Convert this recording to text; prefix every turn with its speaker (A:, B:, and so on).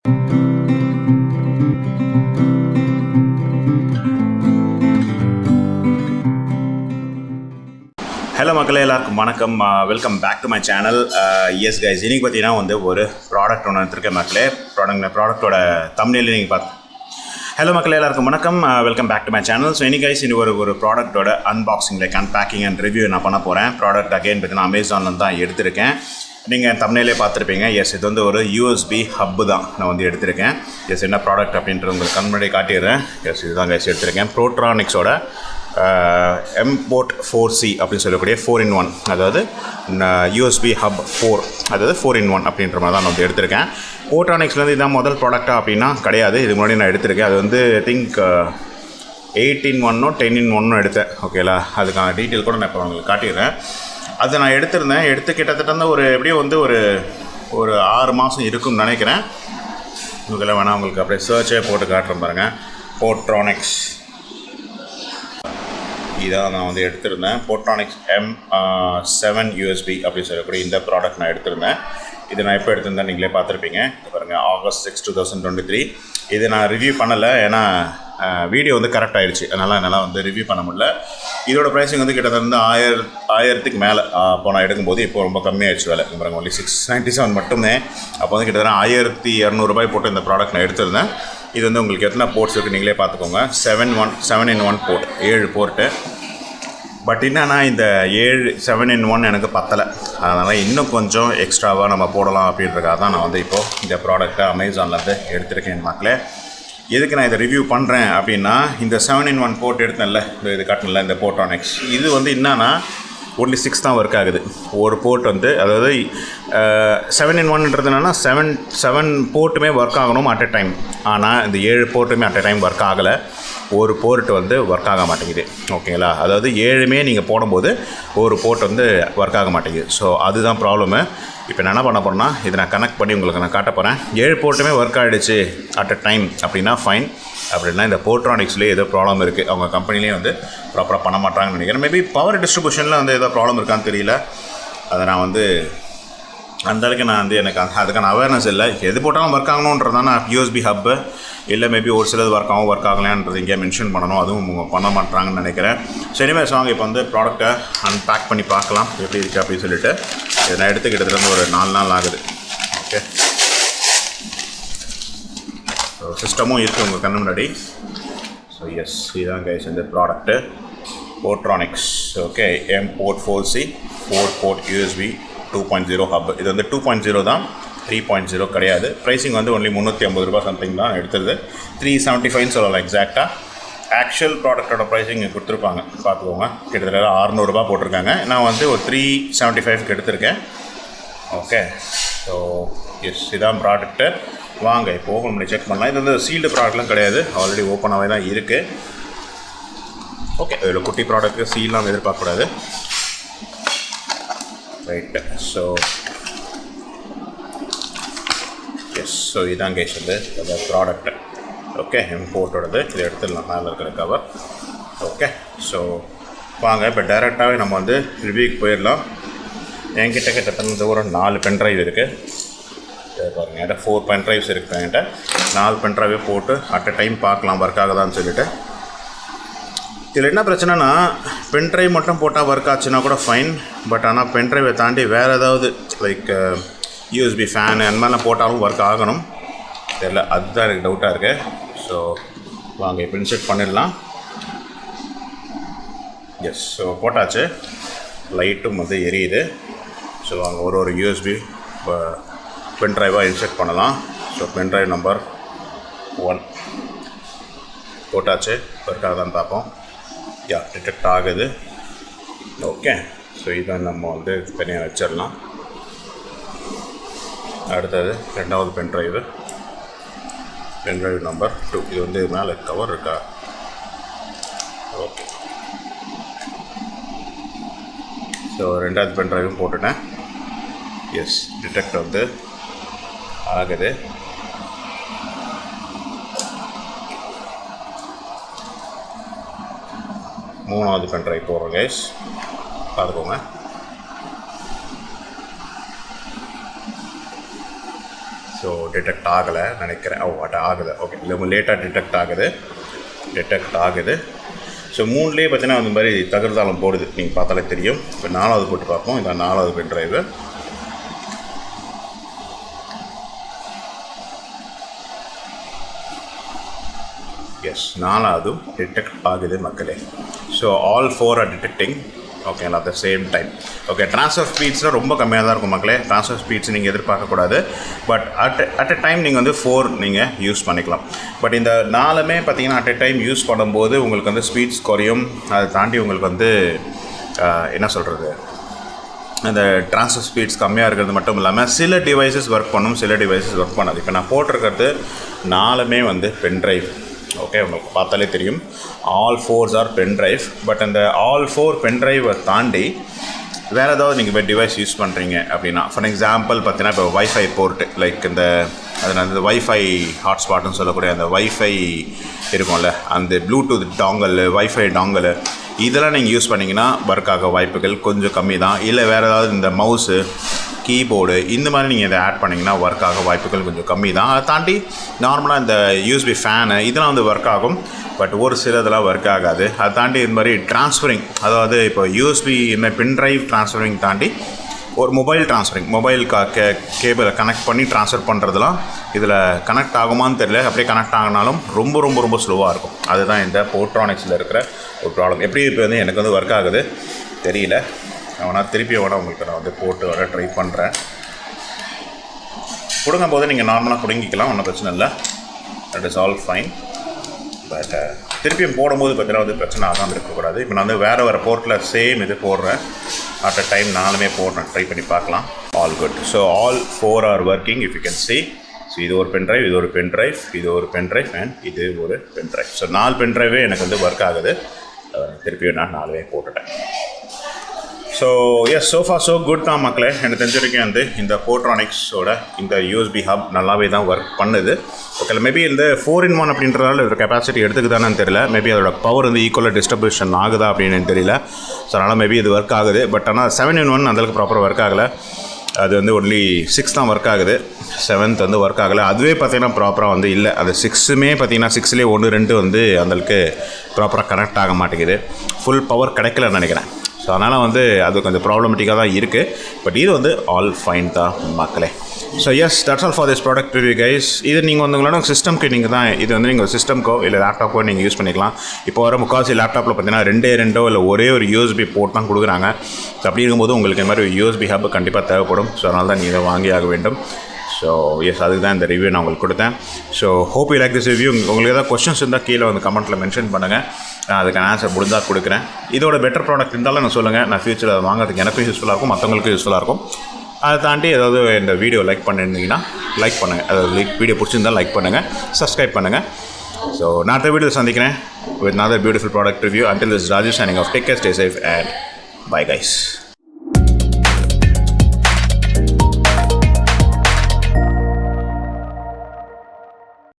A: Hello மக்களே, எல்லாருக்கும் வணக்கம். Welcome back to my channel. Yes guys, இன்றைக்கி பார்த்தீங்கன்னா வந்து ஒரு ப்ராடக்ட் ஒன்று எடுத்துருக்கேன் மக்களே. ப்ராடக்ட்டோட தம்ப்நெயில் நீங்கள் பார்த்து. ஹலோ மக்களே, எல்லாருக்கும் வணக்கம். Welcome back to my channel. So இன்றைக்கி கைஸ் ஒரு ப்ராடக்ட்டோட unboxing, like unpacking and review நான் பண்ண போகிறேன். ப்ராடக்ட் அகைன் பார்த்தீங்கன்னா அமேசானில் தான் எடுத்திருக்கேன். நீங்கள் தம்ப்நெயிலே பார்த்துருப்பீங்க. எஸ், இது வந்து ஒரு யூஎஸ்பி ஹப்பு தான் நான் வந்து எடுத்திருக்கேன். எஸ், என்ன ப்ராடக்ட் அப்படின்றது உங்களுக்கு கண்முன்னாடி காட்டிடுறேன். எஸ், இதுதான் கைஸ் எடுத்திருக்கேன். ப்ரோட்ரானிக்ஸோட Mport 4C அப்படின்னு சொல்லக்கூடிய 4-in-1, அதாவது USB ஹப் 4, அதாவது 4-in-1 அப்படின்ற மாதிரி தான் நான் வந்து எடுத்திருக்கேன். போர்ட்ரானிக்ஸ்லேருந்து இதுதான் முதல் ப்ராடக்டாக அப்படின்னா கிடையாது. இதுக்கு முன்னாடி நான் எடுத்திருக்கேன். அது வந்து ஐ திங்க் 8-in-1 10-in-1 எடுத்தேன். ஓகேலா, அதுக்கான டீட்டெயில் கூட நான் இப்போ உங்களுக்கு காட்டிடுறேன். அதை நான் எடுத்து கிட்டத்தட்ட எப்படியும் வந்து ஒரு 6 மாதம் இருக்கும்னு நினைக்கிறேன். உங்களுக்கெல்லாம் வேணால் உங்களுக்கு அப்படியே சர்ச்சே போட்டு காட்டுறேன் பாருங்கள். போர்ட்ரானிக்ஸ் இதான் நான் வந்து எடுத்திருந்தேன். போர்ட்ரானிக்ஸ் M7 USB அப்படின்னு சொல்லக்கூடிய இந்த ப்ராடக்ட் நான் எடுத்திருந்தேன். இது நான் எப்போ எடுத்திருந்தேன் நீங்களே பார்த்துருப்பீங்க. பாருங்கள், August 6, 2023. இது நான் ரிவ்யூ பண்ணலை, ஏன்னா வீடியோ வந்து கரெக்ட் ஆகிடுச்சு. என்னால் வந்து ரிவ்யூ பண்ண முடியல. இதோட ப்ரைஸிங் வந்து கிட்டத்தட்ட 1000க்கு மேலே அப்போ நான் எடுக்கும்போது இப்போ ரொம்ப கம்மியாகிடுச்சு விலை. பாருங்கள், ஒன்லி 697 மட்டுமே. அப்போ வந்து கிட்டத்தட்ட 1200 போட்டு இந்த ப்ராடக்ட் நான் எடுத்திருந்தேன். இது வந்து உங்களுக்கு எத்தனை போர்ட்ஸ் இருக்குது நீங்களே பார்த்துக்கோங்க. 7-in-1 board, 7 board. பட் என்னன்னா இந்த 7-in-1 எனக்கு பத்தலை. அதனால் இன்னும் கொஞ்சம் எக்ஸ்ட்ராவாக நம்ம போடலாம் அப்படின்றதுக்காக தான் நான் வந்து இப்போது இந்த ப்ராடக்ட்டை அமேசான்லேருந்து எடுத்திருக்கேன் மக்களே. எதுக்கு நான் இதை ரிவ்யூ பண்ணுறேன் அப்படின்னா, இந்த 7-in-1 போர்ட் எடுத்தேன்ல, இது காட்டினல இந்த போர்ட்ரானிக்ஸ், இது வந்து என்னன்னா ஒன்லி 6 தான் ஒர்க் ஆகுது. ஒரு போர்ட் வந்து, அதாவது 7-in-1ன்றது என்னென்னா 7 போர்ட்டுமே ஒர்க் ஆகணும் அட் எ டைம். ஆனால் இந்த 7 போர்ட்டுமே அட் எ டைம் ஒர்க் ஆகலை. ஒரு போர்ட் வந்து ஒர்க் ஆக மாட்டேங்குது. ஓகேங்களா, அதாவது 7மே நீங்கள் போடும்போது ஒரு போர்ட் வந்து ஒர்க் ஆக மாட்டேங்குது. ஸோ அதுதான் ப்ராப்ளமு. இப்போ நான் என்ன பண்ண போகிறேன்னா, இதை நான் கனெக்ட் பண்ணி உங்களுக்கு நான் காட்ட போகிறேன். 7 போர்ட்டுமே ஒர்க் ஆகிடுச்சு அட் எ டைம் அப்படின்னா ஃபைன். அப்படின்னா இந்த போர்ட்ரானிக்ஸ்லேயே ஏதோ ப்ராப்ளம் இருக்குது. அவங்க கம்பெனிலேயே வந்து ப்ராப்பராக பண்ண மாட்டாங்கன்னு நினைக்கிறேன். மேபி பவர் டிஸ்ட்ரிபியூஷனில் வந்து ஏதோ ப்ராப்ளம் இருக்கான்னு தெரியல. அதை நான் வந்து அந்தளவுக்கு நான் வந்து எனக்கு அதுக்கான அவேர்னஸ் இல்லை. எது போட்டாலும் ஒர்க் ஆகணுன்றதான USB ஹப்பு இல்லை. மேபி ஒரு சிலது ஒர்க் ஆகலைன்றது இங்கே மென்ஷன் பண்ணணும். அதுவும் பண்ண மாட்டாங்கன்னு நினைக்கிறேன். ஸோ எனிவேஸ், வாங்க இப்போ வந்து ப்ராடக்ட்டை அன்பேக் பண்ணி பார்க்கலாம் எப்படி இருக்குது அப்படின்னு சொல்லிட்டு. இதை நான் எடுத்துக்கிட்டதுலேருந்து ஒரு 4 நாள் ஆகுது. ஓகே, ஸோ சிஸ்டமும் இருக்குது உங்கள் கண்ணு முன்னாடி. ஸோ எஸ், இதுதான் கைஸ் இந்த product Portronics. Okay, Mport 4C 4-port USB 2.0 hub. இது வந்து 2.0 தான், 3.0 கிடையாது. ப்ரைஸிங் வந்து ஒன்லி 350 ரூபா சம்திங் தான் எடுத்தது. 375 சொல்லலாம் எக்ஸாக்டாக. ஆக்சுவல் ப்ராடக்டோட ப்ரைஸிங் இங்கே கொடுத்துருப்பாங்க, பார்த்துக்கோங்க. கிட்டத்தட்ட 600 ரூபா போட்டிருக்காங்க. நான் வந்து ஒரு 375க்கு எடுத்திருக்கேன். ஓகே, ஸோ எஸ், இதான் ப்ராடக்ட்டு. வாங்க இப்போ ஓப்பன் பண்ணி செக் பண்ணலாம். இது வந்து சீல்டு ப்ராடக்ட்லாம் கிடையாது, ஆல்ரெடி ஓப்பனாகவே தான் இருக்குது. ஓகே, இதில் குட்டி ப்ராடக்ட்டு சீல்லாம் எதிர்பார்க்கக்கூடாது. ரைட்டு, ஸோ எஸ், ஸோ இதான் கேஸ் வந்து அந்த ப்ராடக்ட்டு. ஓகே, Mportோடது. இதை எடுத்துடலாம், மேலே இருக்கிற கவர். ஓகே, ஸோ வாங்க இப்போ டைரெக்டாகவே நம்ம வந்து ரிவ்யூக்கு போயிடலாம். என்கிட்ட கிட்டத்தட்ட ஒரு 4 பென்ட்ரைவ் இருக்குது. பாருங்கள், என்கிட்ட 4 பென்ட்ரைவ்ஸ் இருக்குது. என்கிட்ட 4 பென்ட்ரைவே போட்டு அட் எ டைம் பார்க்கலாம் ஒர்க் ஆகுதான்னு சொல்லிவிட்டு. இதில் என்ன பிரச்சனைனா, பென்ட்ரைவ் மட்டும் போட்டால் ஒர்க் ஆச்சுன்னா கூட ஃபைன். பட் ஆனால் பென்ட்ரைவை தாண்டி வேறு ஏதாவது லைக் USB ஃபேனு அந்த மாதிரிலாம் போட்டாலும் ஒர்க் ஆகணும். தெரியல, அதுதான் எனக்கு டவுட்டாக இருக்குது. ஸோ வாங்க இப்போ இன்செர்ட் பண்ணிடலாம். எஸ், ஸோ போட்டாச்சு. லைட்டும் வந்து எரியுது. ஸோ வாங்க ஒரு USB பென்ட்ரைவாக இன்செர்ட் பண்ணலாம். ஸோ பென்ட்ரைவ் நம்பர் 1 போட்டாச்சு. ஒர்க் ஆகுதான்னு பார்ப்போம். யா, டிடெக்ட் ஆகுது. ஓகே, ஸோ இதை நம்ம வந்து தனியாக வச்சிடலாம். அடுத்தது 2வது பென்ட்ரைவு நம்பர் 2. இது வந்து மேலே கவர் இருக்கா? ஓகே, ஸோ 2வது பென்ட்ரைவும் போட்டுட்டேன். எஸ், டிடெக்ட் வந்து ஆகுது. மூணாவது பென்ட்ரைவ் போடுறோம் கைஸ், பார்த்துக்கோங்க. ஸோ ஸோ டிடெக்ட் ஆகலை நினைக்கிறேன். ஆகுது. ஓகே, இல்லை லேட்டாக டிடெக்ட் ஆகுது. ஸோ 3லேயே பார்த்தீங்கன்னா அந்த மாதிரி தகர்தாளம் போடுது, நீங்கள் பார்த்தாலே தெரியும். இப்போ 4வது போட்டு பார்ப்போம். இந்த 4வது பென் ட்ரைவு. எஸ், 4வதும் டிடெக்ட் ஆகுது மக்களே. So all 4 are detecting. Okay, at the same time. Okay, transfer ஸ்பீட்ஸ்லாம் ரொம்ப கம்மியாக தான் இருக்கும் மக்களே. ட்ரான்ஸ்ஃபர் ஸ்பீட்ஸ் நீங்கள் எதிர்பார்க்கக்கூடாது. பட் அட் எ டைம் நீங்கள் வந்து 4 நீங்கள் யூஸ் பண்ணிக்கலாம். பட் இந்த 4மே பார்த்தீங்கன்னா அட் எ டைம் யூஸ் பண்ணும்போது உங்களுக்கு வந்து ஸ்பீட்ஸ் குறையும். அதை தாண்டி உங்களுக்கு வந்து என்ன சொல்கிறது, அந்த ட்ரான்ஸ்ஃபர் ஸ்பீட்ஸ் கம்மியாக இருக்கிறது மட்டும் இல்லாமல் சில டிவைசஸ் ஒர்க் பண்ணும், சில டிவைசஸ் ஒர்க் பண்ணாது. இப்போ நான் போட்டிருக்கிறது 4மே வந்து பென் ட்ரைவ். ஓகே, உங்களுக்கு பார்த்தாலே தெரியும் all 4s are pen drive. But அந்த ஆல் 4 பென் ட்ரைவை தாண்டி வேறு ஏதாவது நீங்கள் இப்போ டிவைஸ் யூஸ் பண்ணுறீங்க அப்படின்னா, ஃபார் எக்ஸாம்பிள் பார்த்தீங்கன்னா இப்போ வைஃபை போர்ட்டு, லைக் இந்த அதனால் வைஃபை ஹாட்ஸ்பாட்னு சொல்லக்கூடிய அந்த வைஃபை இருக்கும்ல, அந்த ப்ளூடூத் டாங்கல், வைஃபை டாங்கல், இதெல்லாம் நீங்கள் யூஸ் பண்ணிங்கன்னா ஒர்க் ஆக வாய்ப்புகள் கொஞ்சம் கம்மி தான். இல்லை வேறு ஏதாவது இந்த மவுஸு, கீபோர்டு இந்த மாதிரி நீங்கள் இதை ஆட் பண்ணிங்கன்னா ஒர்க் ஆக வாய்ப்புகள் கொஞ்சம் கம்மி தான். அதை தாண்டி நார்மலாக இந்த யூஎஸ்பி ஃபேனு இதெல்லாம் வந்து ஒர்க் ஆகும். பட் ஒரு சில இதெல்லாம் ஒர்க் ஆகாது. அதை தாண்டி இது மாதிரி ட்ரான்ஸ்ஃபரிங், அதாவது இப்போ யூஎஸ்பி இந்த பென் ட்ரைவ் ட்ரான்ஸ்ஃபரிங் தாண்டி ஒரு மொபைல் ட்ரான்ஸ்ஃபரிங், மொபைல் கேபிளை கனெக்ட் பண்ணி ட்ரான்ஸ்ஃபர் பண்ணுறதுலாம் இதில் கனெக்ட் ஆகுமான்னு தெரியல. அப்படியே கனெக்ட் ஆகினாலும் ரொம்ப ரொம்ப ரொம்ப ஸ்லோவாக இருக்கும். அதுதான் இந்த போர்ட்ரானிக்ஸில் இருக்கிற ஒரு ப்ராப்ளம். எப்படி இப்போ வந்து எனக்கு வந்து ஒர்க் ஆகுது தெரியல. ஆனால் திருப்பி உங்களுக்கு நான் வந்து போட்டு வர ட்ரை பண்ணுறேன். கொடுங்கும் போது நீங்கள் நார்மலாக பிடுங்கிக்கலாம், ஒன்றும் பிரச்சனை இல்லை. That is all fine. But திருப்பியும் போடும்போது பார்த்தீங்கன்னா வந்து பிரச்சனை ஆகாமல் இருக்கக்கூடாது. இப்போ நான் வந்து வேறு போர்ட்டில் சேம் இது போடுறேன். அட் அ டைம் 4மே போடுறேன், ட்ரை பண்ணி பார்க்கலாம். All good. So all 4 are working, if you can see. So இது ஒரு பென் ட்ரைவ், இது ஒரு பென் ட்ரைவ், இது ஒரு பென் ட்ரைவ் அண்ட் இது ஒரு பென் ட்ரைவ். ஸோ 4 பென் ட்ரைவே எனக்கு வந்து ஒர்க் ஆகுது. திருப்பியும் நான் 4வே போட்டுட்டேன். So yes, so far so good தான் மக்களே. எனக்கு தெரிஞ்ச வரைக்கும் வந்து இந்த போர்ட்ரானிக்ஸோட இந்த யூஎஸ்பி ஹப் நல்லாவே தான் ஒர்க் பண்ணுது. ஓகே, மேபி இந்த 4-in-1 அப்படின்றதால இதோட கெப்பாசிட்டி எடுத்துக்குதானு தெரியல. மேபி அதோட பவர் வந்து ஈக்குவலாக டிஸ்ட்ரிபியூஷன் ஆகுதா அப்படின்னு தெரியல. ஸோ அதனால் மேபி இது ஒர்க் ஆகுது. பட் ஆனால் 7-in-1 அந்தளவுக்கு ப்ராப்பராக ஒர்க் ஆகலை. அது வந்து ஒன்லி 6 தான் ஒர்க் ஆகுது. 7th வந்து ஒர்க் ஆகலை. அதுவே பார்த்திங்கன்னா ப்ராப்பராக வந்து இல்லை. அது 6மே பார்த்திங்கன்னா 6லேயே 1, 2 வந்து அந்தளவுக்கு ப்ராப்பராக கனெக்ட் ஆக மாட்டேங்குது. ஃபுல் பவர் கிடைக்கலன்னு நினைக்கிறேன். ஸோ அதனால் வந்து அது கொஞ்சம் ப்ராப்ளமேட்டிக்காக தான் இருக்குது. பட் இது வந்து ஆல் ஃபைன் தான் மக்களே. So yes, that's all for this product review guys. இது நீங்கள் வந்து உங்களோட சிஸ்டம்க்கு நீங்கள் தான் இது வந்து நீங்கள் சிஸ்டம்க்கோ இல்லை லேப்டாப்போ நீங்கள் யூஸ் பண்ணிக்கலாம். இப்போ வர முக்கால்வாசி லேப்டாப்பில் பார்த்தீங்கன்னா 2 இல்லை ஒரே ஒரு யூஎஸ்பி போர்ட் தான் கொடுக்குறாங்க. ஸோ அப்படி இருக்கும்போது உங்களுக்கு இந்த மாதிரி ஒரு யூஎஸ்பி ஹப் கண்டிப்பாக தேவைப்படும். ஸோ அதனால தான் நீங்கள் இதை வாங்கி ஆக வேண்டும். ஸோ எஸ், அதுக்கு தான் இந்த ரிவ்யூ நான் உங்களுக்கு கொடுத்தேன். So hope you like this review. உங்களுக்கு ஏதாவது கொஸ்டின்ஸ் இருந்தால் கீழே வந்து கமெண்ட்டில் மென்ஷன் பண்ணுங்கள். நான் அதுக்கான ஆன்சர் முடிஞ்சால் கொடுக்குறேன். இதோட பெட்டர் ப்ராடக்ட் இருந்தாலும் நான் சொல்லுங்கள். நான் ஃபியூச்சரில் அதை வாங்குறதுக்கு எனக்கும் யூஸ்ஃபுல்லாக இருக்கும், மற்றவங்களுக்கும் யூஸ்ஃபுல்லாக இருக்கும். அதை தாண்டி ஏதாவது இந்த வீடியோ லைக் பண்ணியிருந்தீங்கன்னா லைக் பண்ணுங்கள். அதாவது வீடியோ பிடிச்சிருந்தால் லைக் பண்ணுங்கள், சப்ஸ்கிரைப் பண்ணுங்கள். ஸோ நான் அடுத்த வீடியோவில் சந்திக்கிறேன் with another beautiful product review. Until this is Rajesh signing off. Take care, stay safe and bye guys.